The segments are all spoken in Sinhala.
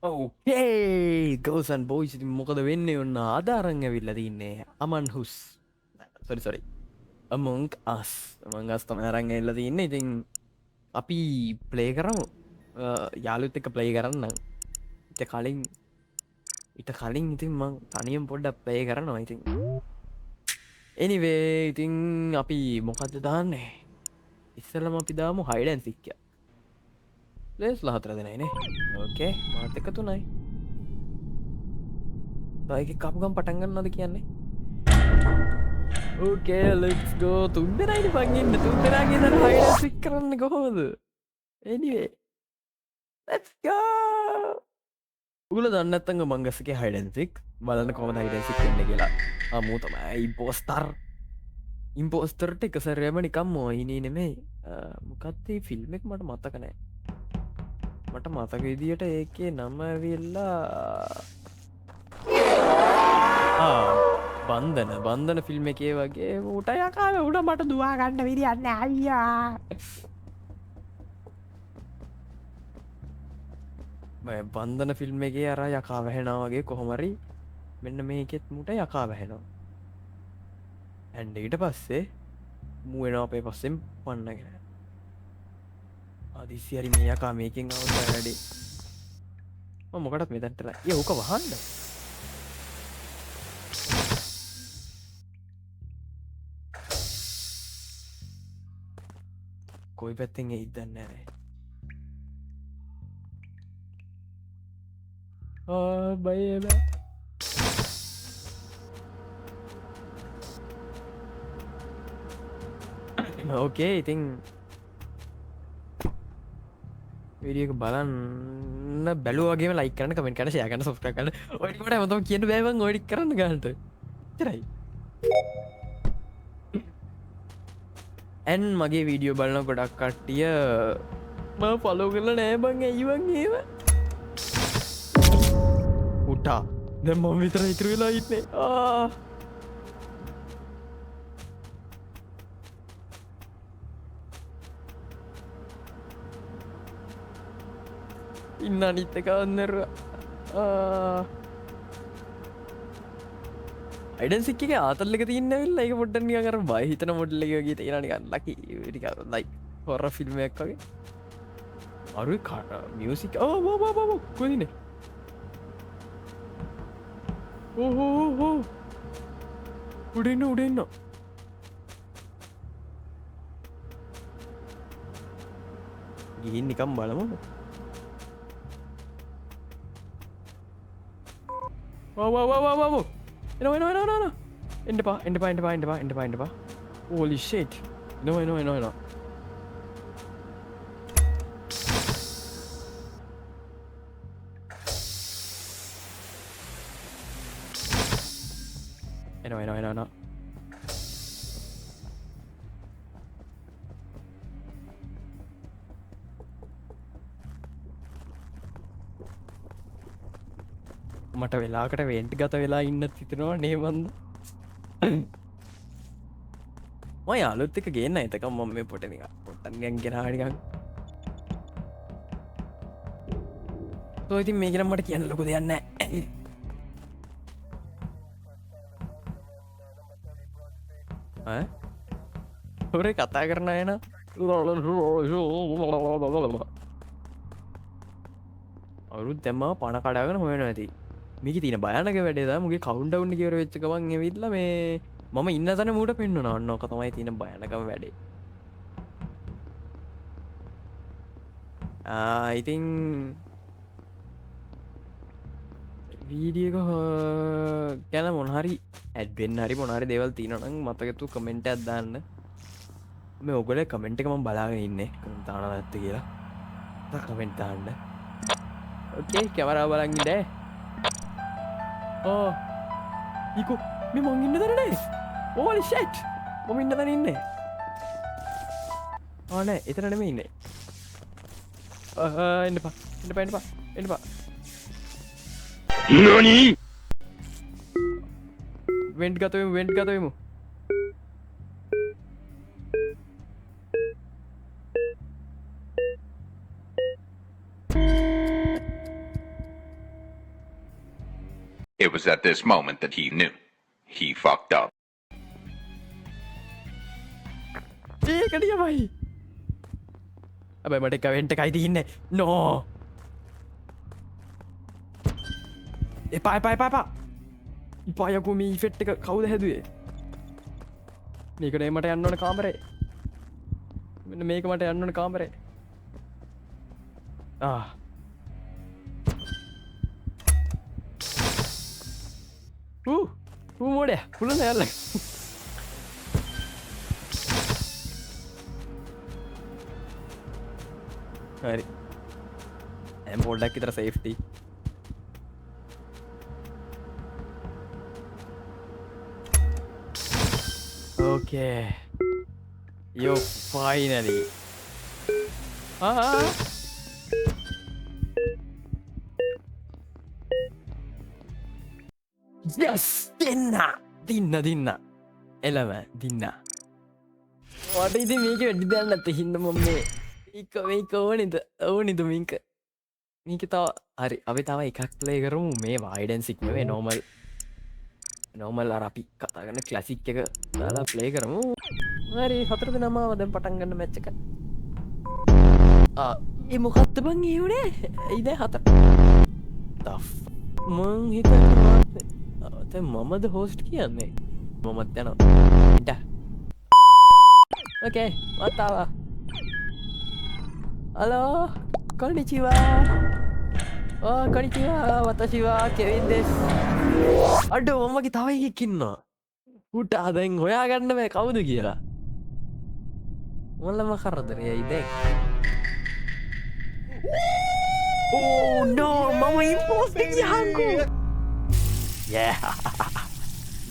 ඕකේ ගවසන් බෝයිස් ඉතින් මොකද වෙන්නේ ඔන්න ආධාරං ඇවිල්ලා තින්නේ අමන් හුස් සොරි අමොන්ක් අස් මංගස් තම අරං ඇල්ල තින්නේ ඉතින් අපි ප්ලේ කරමු යාලුත් එක ප්ලේ කරන්න ඊට කලින් ඉතින් මං තනියම් පොඩ්ඩක් ප්ලේ කරනවා ඉතින් එනිවේ ඉතින් අපි මොකක්ද දාන්නේ ඉස්සලම අපි දාමු හයිඩන් සික්ක ලේස් ලහතර දෙනයිනේ ඕකේ මාත එක තුනයි තයික කපුගම් පටන්ගන්නද කියන්නේ ඕකේ ලෙක්ස් ගෝ තුන්දෙනයිට පගන්න තුන්දෙනගේ දර හයිඩ සික් කරන්න කොහොමද එනිවේ උගල දන්නත්තඟ මංගස්සක හයිඩන්සික් බලන්න කොම හයිඩන්සික් කන්න කියලා අමූ තමයි ඉම්පෝස්තර් ඉම්පෝස්තරට එක සැරයම නිකම් මෝහිනී නෙමේ මොකත්තේ ෆිල්ම් එක මට මතකනෑ මට මතක විදියට ඒකේ නම ඇවිල්ලා බන්ධන ෆිල්ම් එකේ වගේ ඌට යකාව උඩ මට දවා ගන්න විදින්න අයියා බන්ධන ෆිල්ම් එකේ අර යකා වැහෙනවාගේ කොහොමරි මෙන්න මේකෙත් මුට යකා වැහෙනවා ඇන්ඩ ඊට පස්සේ මුවෙන අපේ පස්සෙන් පන්නගෙන අදිසිරි මේ යකා මේකින් අවු වැඩි මොකටත් මෙතැන්ටලා යෝක වහන්ඩ කොයි පැත්තෙන් ඉදන්න නෑ බයබ ඕකේ ඉතින් විඩියක බලන්න බැලුවගේ ලයි කරන කමෙන්ට කන ශයකන සොස්ක කන ඔඩිට මතම කියන බෑවන් ඔඩි කරන්න ගන්නට තරයි ඇන් මගේ වීඩියෝ බලන ගොඩක් කට්ටිය ම පලෝ කරල නෑබං ඇයිවන් ඒව උටා දැ මම විතර ඉතුර වෙලා ඉන්නේ ඉන්න අනිත්තක අන්නර අයිඩන්සික්ක ආතල්ලක තියන්නවෙල්ල එක පොඩ්ඩනිය කර බයි හිතන මොඩල්ලගේ තේරනිකන්න ලකි ටික ලයි හොර ෆිල්ම්යක් වගේ අරු කට මියසික් කොදින ඕහෝ උඩන්න ගිහින් නිකම් බලමු එන්ඩපා ඕලි ෂේට් නො එනවා මට වෙලාකට වෙන්ට් ගත වෙලා ඉන්න තිතනවා නේවන්ද මය අලුත් එක ගේන්න එතක මොම මේ පොටනික පොටන්ගන් ගෙනහටිකක් තෝඉතින් මේකනම් මට කියන්න ලොකු දෙයන්න හොරේ කතා කරන එන අවුරුත් තැම්ම පණ කඩාගෙන හොයන ඇති මේක තින බයනක වැඩේ මුගේ කවුන්ටවුන් කියර වෙච්චකවන් විල්ල මේ මම ඉන්න තන මූට පෙන්න්න නන්න ඕක තමයි තින බයනකම වැඩේ ඉතින් වීඩියක ගැන මොනහරි ඇඩ්බෙන් හරි මොනහරි දෙවල් තිනනම් මතකතු කමෙන්ට ඇත්දාන්න මේ ඔගල කමෙන්ට් එකම බලාගෙන ඉන්නේ තාන ඇත්ත කියලා කමෙන්ට්තාන්න ඕකේ කැමරා බලන්ගි ඩෑ නිකු මේ මොං ඉන්න දරනේ ඕලි ෂට් මොම ඉන්න තන ඉන්න ආනෑ එතරනම ඉන්න එන්නපා NANI?! Wendt ගතවමු It was at this moment that he knew. He fucked up. ඒකටිය බයි ඇබයි මට එක වෙන්ට එකයි තියන්නේ නෝ එපා එපා එපා එපා ඉපායකු මී ෆෙට් එක කවුද හැදුවේ මේකට මට යන්න ඕන කාමරේ මෙන්න මේක මට යන්න ඕන කාමරේ මෝඩය පුළුවන් යල්ල හරි ඇම් පොඩ්ඩක් විතර safety okay yo finally yes දින්න එළම දින්න වට ඉති මේක වැඩි දන්න ඇත හින්න මොම මේක ඕනිද මින්ක මේක තව හරි අපි තව එකක් ප්ලේ කරමු මේ වයිඩන් සික්මවේ නෝමල් අර අපි කතාගන්න ක්ලසික් එක දාලා ප්ලේ කරමු හරි හතරද නමාව දැන් පටන්ගන්න මැච්චක ඒ මොකත්ත බං ඒ වුණේ ඉද හත මං හිත මමද හෝස්ට් කියන්නේ මොමත් යනවා ඉට ඕකේ මතාවා හලෝ කොන්නිචිවා කොනිචිවා වතශිවා කෙවින් දෙස් අඩ ඔම්මගේ තව එකකින්නවා උට අදැන් හොයාගන්න මේ කවුද කියලා මොල්ලම කරදරයයි දැන් ඕ නෝ මම ඉම්පෝස්ට් යහන්කු yeah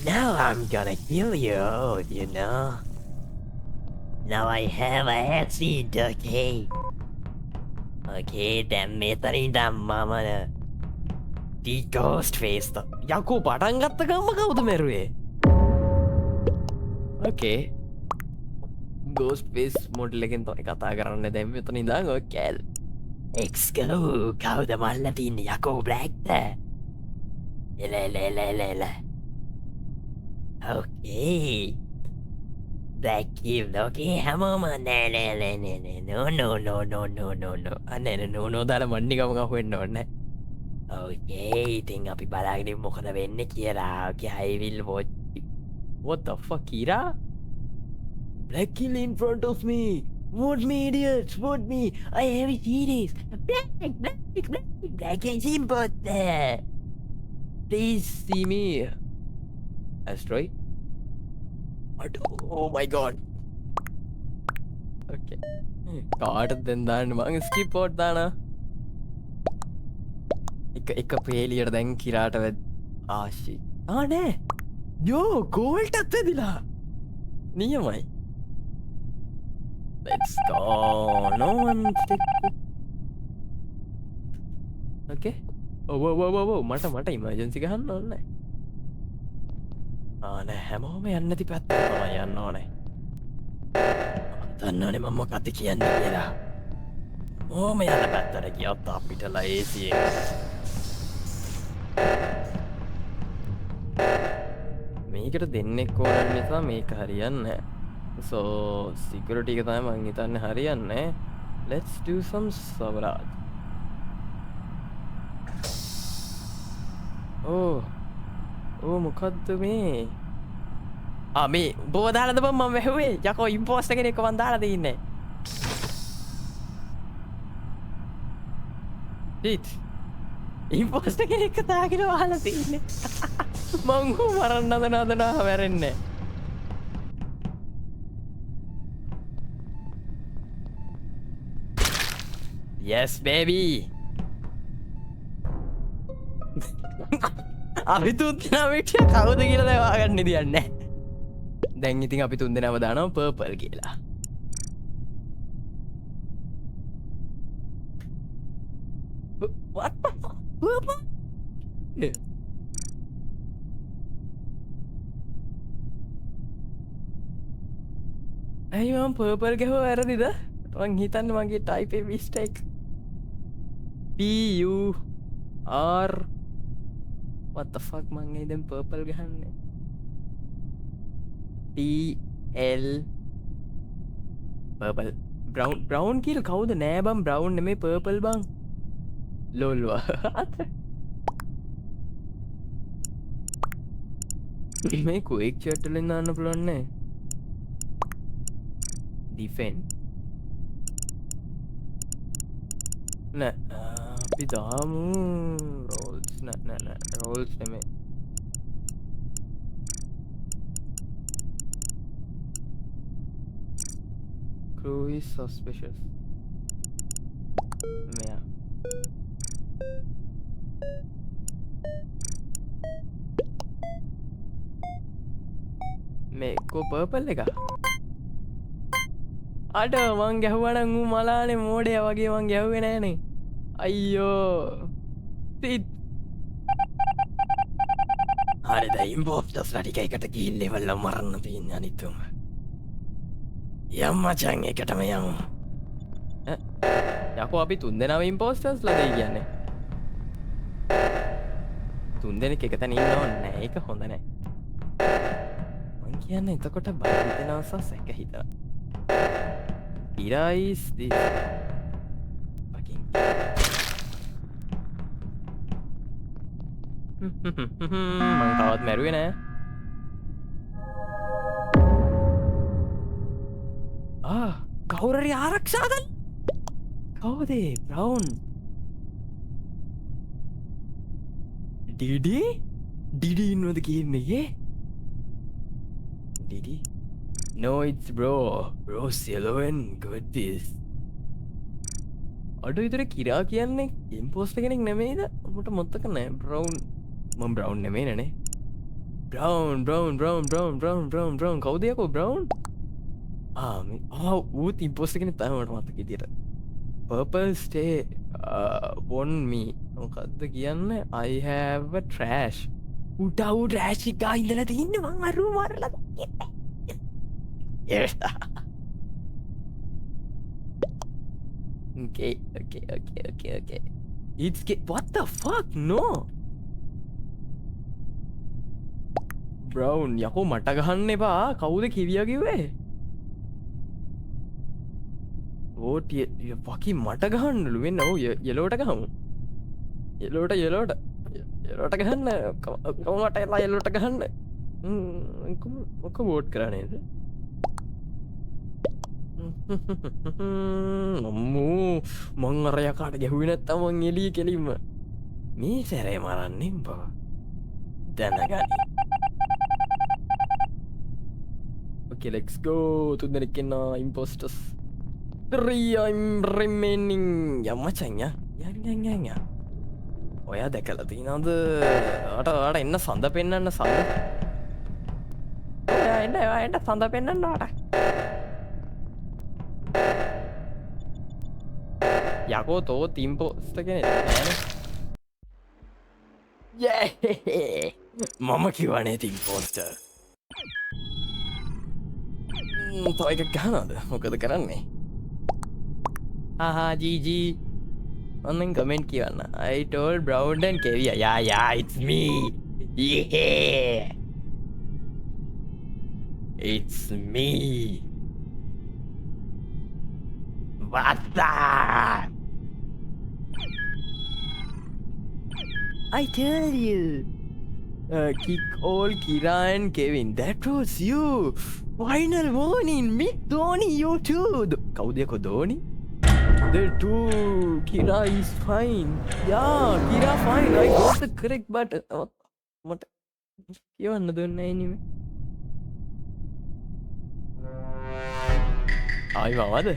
now I'm gonna kill you you know now I have a acid okay දැන් මෙතනින් මම දී ගෝස්ට් ෆේස් යකෝ පටන් ගත්ත ගම්ම කවුද මැරුවේ ඕකේ ගෝස්ට් ෆේස් මොඩල් එකෙන් තමයි කතා කරන්න දැන් මෙතන ඉඳන් ඕකේ එක්ස්කෝ කවුද මල්ල තින්නේ යකෝ බ්ලැක්ද එල ඕකේ දැකිව් ලෝකේ හැමෝම නෑ නෝ අන්න නෝ දාලා මන්නිකම හොෙන්න ඕන්න ඕකේ ඉතින් අපි බලාගෙන මොකද වෙන්න කියලා ඕකේ I will watch what the fuck Kira black kill in front of me vote me idiots vote me I have a series black and simple there please see me asteroid oh my god okay කාටද දැන් දාන්න මං ස්කිප් පොට් දානවා එක පේලියට දැන් කිරාට වැද ආශි නෑ යෝ ගෝල්ටත් වැදිලා නියමයි let's go no one okay ඔව් මට ඉමර්ජන්සි ගහන්න ඕනේ නෑ හැමෝම යන්නති පැත්ත තමයි යන්න ඕනේ දන්නවනේ මම මොකක්ද කියන්නේ කියලා ඕම යන පැත්තට ගියොත් අපිට ලේසියෙන් මේකට දෙන්නෙක් ඕන නිසා මේක හරියන්නේ so security එක තමයි මං හිතන්නේ හරියන්නේ let's do some sabrad ඕ මොකද්ද මේ මේ උඹව දාලාද බං මම වැහුවේ යකෝ ඉම්පෝස්ටර් කෙනෙක්ව මං දාලා තින්නේ ඩිට් ඉම්පෝස්ටර් කෙනෙක්ව දාගෙන වහලා තින්නේ මං උ මරන්න හදනවා වැරෙන්නේ yes baby අපි තුන්දෙනා විටිය කවුද කියලා දැන් වාගන්න දියන්නේ දැන් ඉතින් අපි තුන්දෙනාම දානවා පර්පල් කියලා what the fuck purple ඇයි මම පර්පල් ගහුවා වැරදිද මං හිතන්නේ මගේ ටයිප් එක mistake PUR what the fuck මං දැන් පර්පල් ගහන්නේ TL පර්පල් බ්‍රවුන් කියල කවුද නෑ බම් බ්‍රවුන් නෙමේ පර්පල් බං ලොල්වා මේ කුවෙක් චට්ටලින් දාන්න පුළොන්නේ ඩිෆෙන් නෑ අපි දාමු රෝල්ස් නෑ රෝල්ස් නෙමේ crew is suspicious මෙයා මේකෝ පර්පල් එක අට මං ගැහුවන ඌ මලානේ මෝඩය වගේ මං ගැහුවේ නෑනේ අයියෝ සිත් හරි දැන් ඉම්පෝස්ටර්ස් ටික එකට ගිහින් ලෙවල් එක මරන්න තියෙන අනිතුම යම් මචං එකටම යමු යකෝ අපි තුන්දෙනාම ඉම්පෝස්ටර්ස් ලා දෙයි කියන්නේ තුන්දෙනෙක් එක තැන ඉන්නව නෑ ඒක හොඳ නෑ මං කියන්නේ එතකොට බය හිතෙනවා සහ සැක හිතනවා ඉරයිස් this fucking මං තවත් මැරුවේ නෑ කවුරරි ආරක්ෂාදල් කවුදේ බ්‍රවුන් ඩිඩි ඉන්නවද කියන්නේ ඩිඩි no it's bro Siloen got this අඩු විතර කිරා කියන්නේ ඉම්පෝස්ටර් කෙනෙක් නෙමෙයිද මට මතක නෑ බ්‍රවුන් මම බ්‍රවුන් නෙමෙයි නේ බ්‍රවුන් කවුද යකෝ බ්‍රවුන් ඌත් ඉම්පෝස්ටර් කෙනෙක් තමයි මට මතක විදියට purple stay on me මොකද්ද කියන්නේ I have a trash උඩ trash එක ඉඳලා තින්නේ මං අරුව මාරලා yeah okay it's what the fuck no brown යකෝ මට ගහන්න එපා කවුද කිවියා කිව්වේ ඕට පකි මට ගහන්නලු වෙන්න ඔව් යෙලෝට ගහමු යෙලෝට ගහන්න කවමට එලා යෙලෝට ගහන්න මොක වෝට් කරනේද නොම්මූ මං අරයකාට ගැහුවේ නැත්තම් මං එළිය කෙලින්ම මේ සැරේ මරන්නෙම් බව දැනගනි okay let's go තුන්දෙනෙක් ඉන්නවා imposters 3 I'm remaining යම්මචන් යන් ඔයා දැකලා තියෙනවද ඔයාට එන්න සඳ පෙන්නන්න සඳ ඔයා එන්න සඳ පෙන්නන්න ඔයාට යකෝ තෝ තිම්පෝස්ටර් කෙනෙක් නෑනේ මම කිව්වනේ තිම්පෝස්ටර් තව එකක් ගහනවද මොකද කරන්නේ haha GG ඔන්න කමෙන්ට් කියවන්න I told Brown and Kevia yeah it's me yeah it's me what the I tell you kick all Kira and Kevin that was you final warning meet Dhoni you too කවුද යකෝ Dhoni the two Kira is fine yeah Kira fine I got the correct button මට කියවන්න දුන්නේ නෙමෙයි ආයි මවද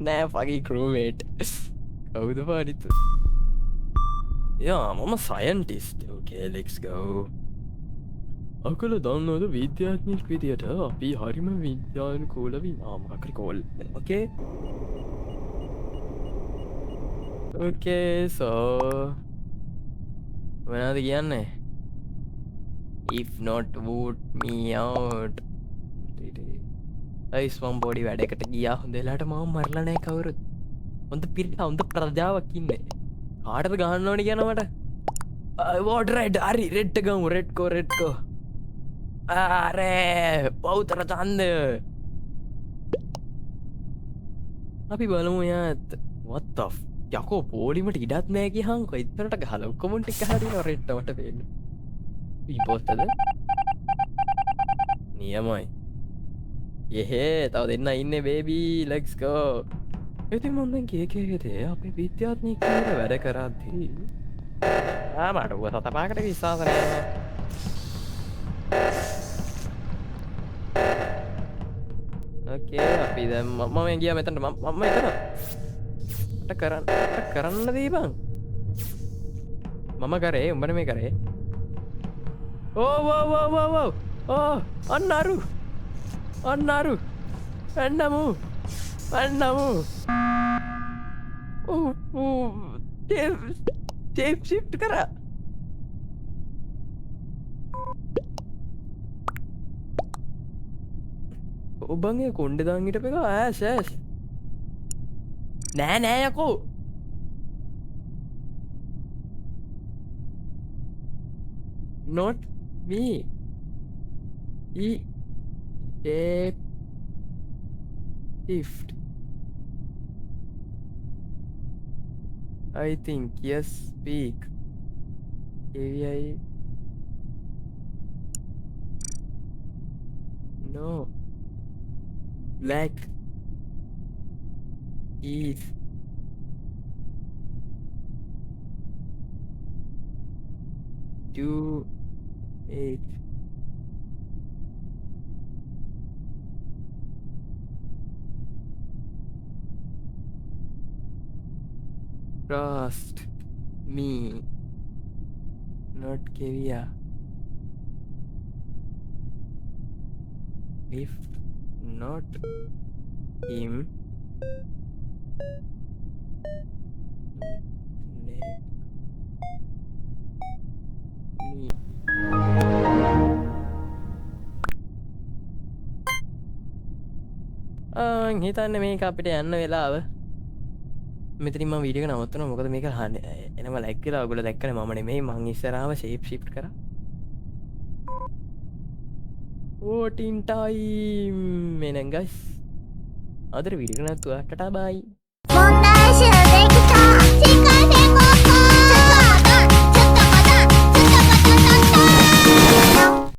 නෑ fucking crewmate කවුද පාඩිත yeah මම scientist okay let's go අකල දන්නවද විද්‍යාඥයෙක් විදියට අපි හරිම විද්‍යානුකූල විනාමකරි කෝල් okay okay so මොනවද කියන්නේ if not vote me out ice මම පොඩි වැඩකට ගියා හොඳ වෙලාවට මම මරලා නැහැ කවුරුත් හොඳ පිරිත හොඳ ප්‍රජාවක් ඉන්නේ කාටද ගහන්න ඕනේ කියන මට වෝඩ රයිඩ් හරි රෙට්ට ගමු රෙඩ්කෝ ආරේ පෞතර චන්ද අපි බලමු යාත් වත්ත යකෝ පෝලිමට ඉඩත් නෑකි හංක ඉතරට හල කොමටික් හරි රෙට්ටමට පේන්න පෝස්තද නියමයි එහෙ තව දෙන්න ඉන්න බේබී ලෙක්ස්කෝ ඉති මොන්දන් කියකේතේ අපි විද්‍යාත්නී කියර වැඩ කරද්දී මටුව සතපාකට විශ්වාසනය ඕකේ අපි ද මම ගිය මෙතට මම එතන කරන්න දීබං මම කරේ උඹන මේ කරේ ඕ අන්නරු පැන්නමු ටේප් ශිප්ට් කර ඔබන්ගේ කොන්්ඩ දංගිට පෙක ඇස් නෑයකෝ not me tape shift I think yes speak AVI no black is do it trust me not Kevia if not him let me හිතන්න මේක අපිට යන්න වෙලාව මෙතරිම වීඩියක නවත්තන මොකද මේක හන්න එනම ලැක්කලා ඔගුල දැක්කන මන මේ මං ඉස්සරාව ශේප් ශිප් කර ඕටින්ටයි මෙනගස් අදර විඩිගනත්තුව ටටා බයි 問題集できた世界戦国